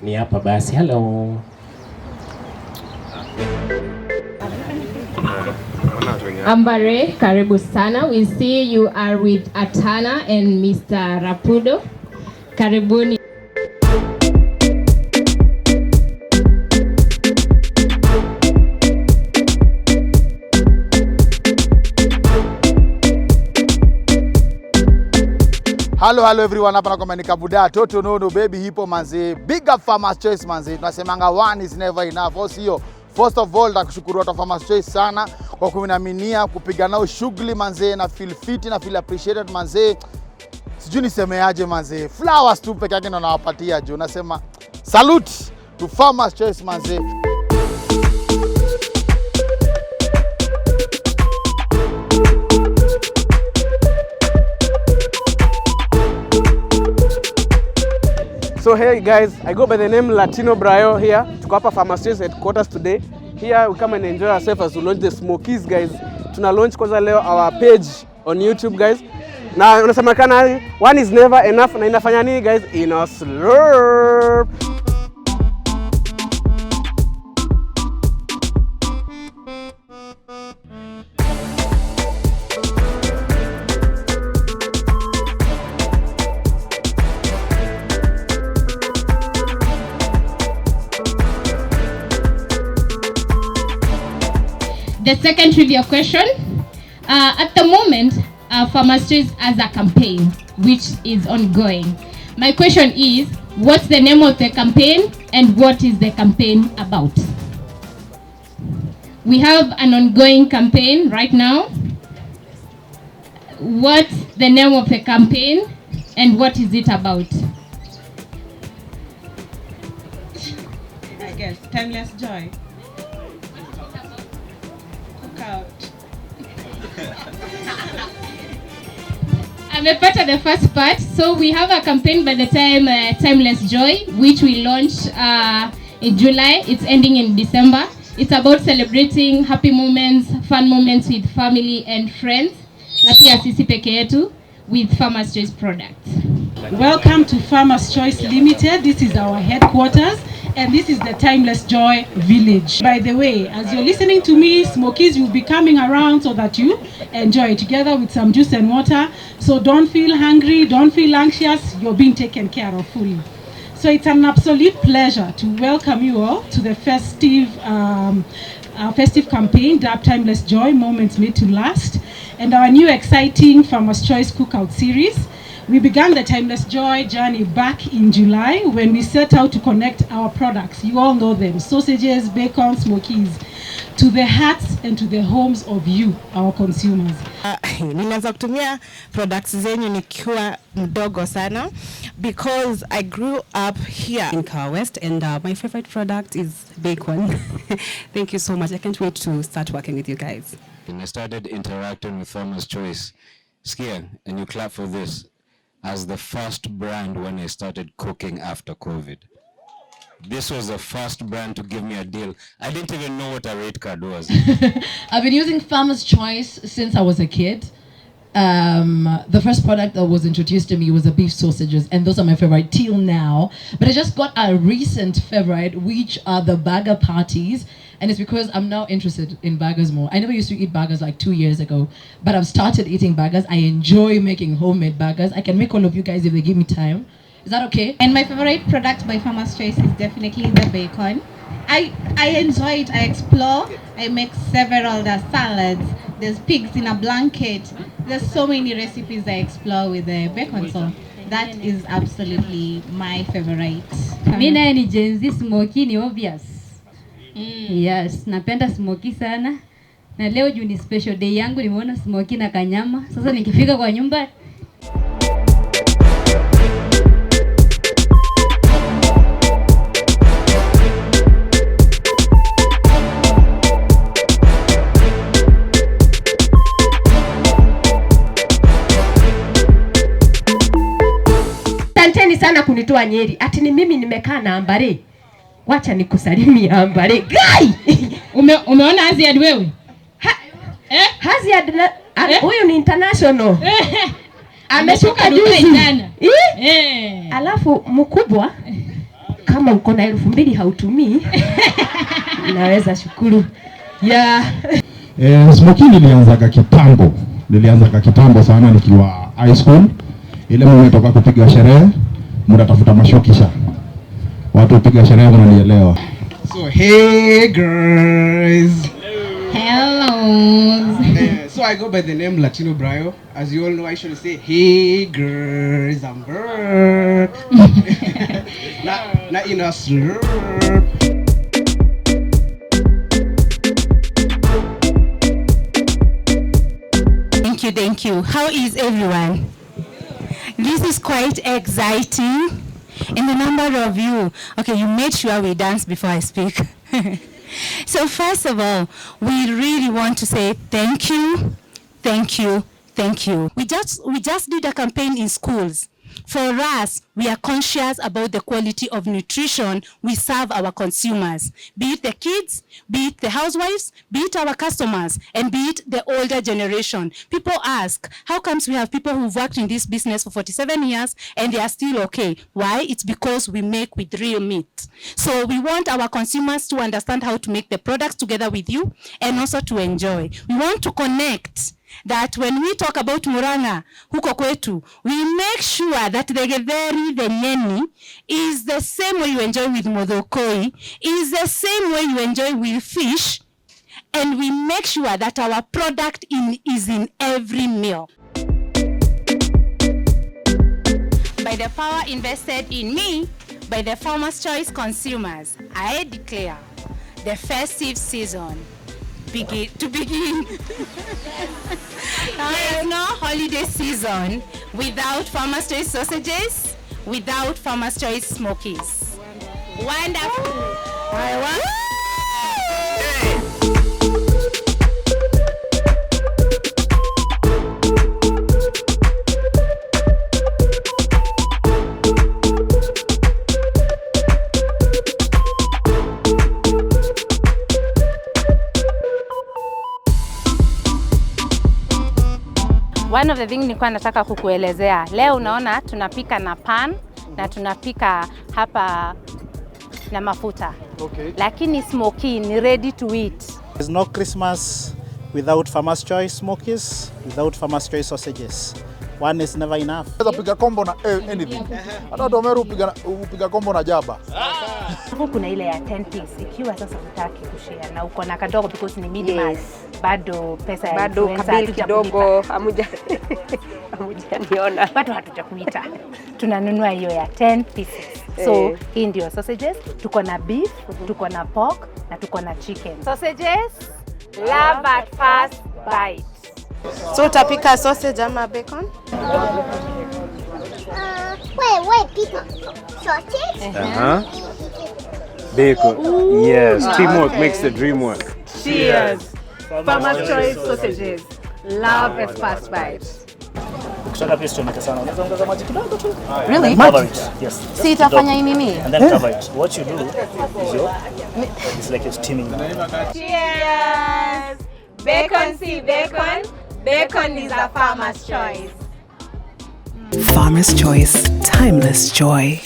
Ni hapa basi. Hello. Ambare, karibu sana. We see you are with Atana and Mr. Rapudo. Karibuni. Hello everyone, hapa na kwa Nikabuda Toto Nono baby hipo manzi. Big up Farmers Choice manzi. Tunasemanga one is never enough. Osio. First of all, nakushukuru watu Farmers Choice sana kwa kuniaminia kupiga nao shughuli manzi, na feel fit na feel appreciated manzi. Sijui nisemeaje manzi. Flowers tu peke yake ndo nawapatia juu. Nasema salute to Farmers Choice manzi. So hey guys, I go by the name Latino Brayo here. Tuko hapa Farmers Choice headquarters today. Here we come and enjoy ourselves as we launch the Smokies guys. Tuna launch kwanza leo our page on YouTube guys. Na unasemekana one is never enough, na inafanya nini guys? Ina slurp. The second trivia question. At the moment, Farmers Choice has a campaign which is ongoing. My question is, what's the name of the campaign and what is the campaign about? We have an ongoing campaign right now. What's the name of the campaign and what is it about? I guess Timeless Joy. Cookout. I'm a part of the first part. So we have a campaign by the time Timeless Joy, which we launched in July. It's ending in December. It's about celebrating happy moments, fun moments with family and friends. Na pia sisi peke yetu with Farmers Choice products. Welcome to Farmers Choice Limited. This is our headquarters and this is the Timeless Joy Village. By the way, as you're listening to me, Smokies will be coming around so that you enjoy together with some juice and water. So don't feel hungry, don't feel anxious, you're being taken care of fully. So it's an absolute pleasure to welcome you all to the festive campaign, dubbed Timeless Joy, Moments Made to Last, and our new exciting Farmers Choice Cookout Series. We began the Timeless Joy journey back in July when we set out to connect our products, you all know them, sausages, bacon, smokies, to the hearts and to the homes of you, our consumers. Nilianza kutumia products zenyu nikiwa mdogo sana because I grew up here in Car West and my favorite product is bacon. Thank you so much. I can't wait to start working with you guys. And I started interacting with Farmers Choice. Skia, and you clap for this. As the first brand when I started cooking after COVID. This was the first brand to give me a deal. I didn't even know what a rate card was. I've been using Farmers Choice since I was a kid. The first product that was introduced to me was the beef sausages, and those are my favorite till now. But I just got a recent favorite, which are the burger patties. And it's because I'm now interested in burgers more. I never used to eat burgers like 2 years ago, but I've started eating burgers. I enjoy making homemade burgers. I can make all of you guys if they give me time. Is that okay? And my favorite product by Farmers Choice is definitely the bacon. I enjoy it. I explore. I make several. There's salads. There's pigs in a blanket. There's so many recipes I explore with the bacon. So that is absolutely my favorite. Mina ni Gen Z, smoky ni obvious. Yes, napenda smoky sana. Na leo juu ni special day yangu, nimeona smoky na kanyama. Sasa nikifika kwa nyumba sana kunitoa Nyeri. Ati ni mimi nimekaa na Ambare. Wacha nikusalimia Ambare. Guy! Umeona Haziad wewe? Haziad huyu ni international. Ameshuka juzi. Alafu mkubwa kama uko na 2,000 hautumii naweza shukuru. Smoking nilianzaga kitambo sana nikiwa high school. Ile mmetoka kupiga sherehe, mnatafuta mashokisha. Watu upiga sherehe mnanielewa. So hey girls. Hello. So I go by the name Latino Brayo. As you all know, I should say hey girls, I'm back. Not in a slurp. Thank you. How is everyone? This is quite exciting. And the number of you, okay, you made sure we dance before I speak. So first of all, we really want to say thank you, thank you, thank you. We just did a campaign in schools. For us, we are conscious about the quality of nutrition we serve our consumers, be it the kids, be it the housewives, be it our customers, and be it the older generation. People ask, how comes we have people who've worked in this business for 47 years and they are still okay? Why? It's because we make with real meat. So we want our consumers to understand how to make the products together with you and also to enjoy. We want to connect that when we talk about Muranga, huko kwetu, we make sure that the githeri, the nyeni, is the same way you enjoy with modokoi, is the same way you enjoy with fish, and we make sure that our product is in every meal. By the power invested in me, by the Farmers Choice consumers, I declare the festive season to begin. There is no holiday season without Farmers Choice sausages, without Farmers Choice smokies. Wonderful. One of the things nilikuwa nataka kukuelezea. Leo unaona tunapika na pan na tunapika hapa na mafuta. Okay. Lakini smoky ni ready to eat. There's no Christmas without Farmers Choice smokies, without Farmers Choice sausages. One is never enough. Upiga combo na anything. Hata Domeru upiga combo na jaba. Hapo kuna ile ya 10 piece ikiwa sasa hutaki kushare na uko na kadogo because ni minimal. Bado pesa ya bado kabili kidogo amuja niona. Bado hatujakuita. Tunanunua hiyo ya 10 pieces. So hii ndio sausages, tuko na beef, tuko na pork na tuko na chicken. Sausages, love at first bite. So utapika sausage ama bacon? Wait, people. Sausage? Bacon. Ooh, yes, teamwork makes the dream work. Cheers. Farmers Choice sausages. Love at first bite. Ukitaka pia stomach sana, unaweza ongeza maji kidogo tu. Really? Cover it. Yes. Si itafanya nini? And then cover it. What you do is it's like you're steaming. Cheers. Bacon, see bacon. Bacon is a Farmer's Choice. Farmer's Choice, timeless joy.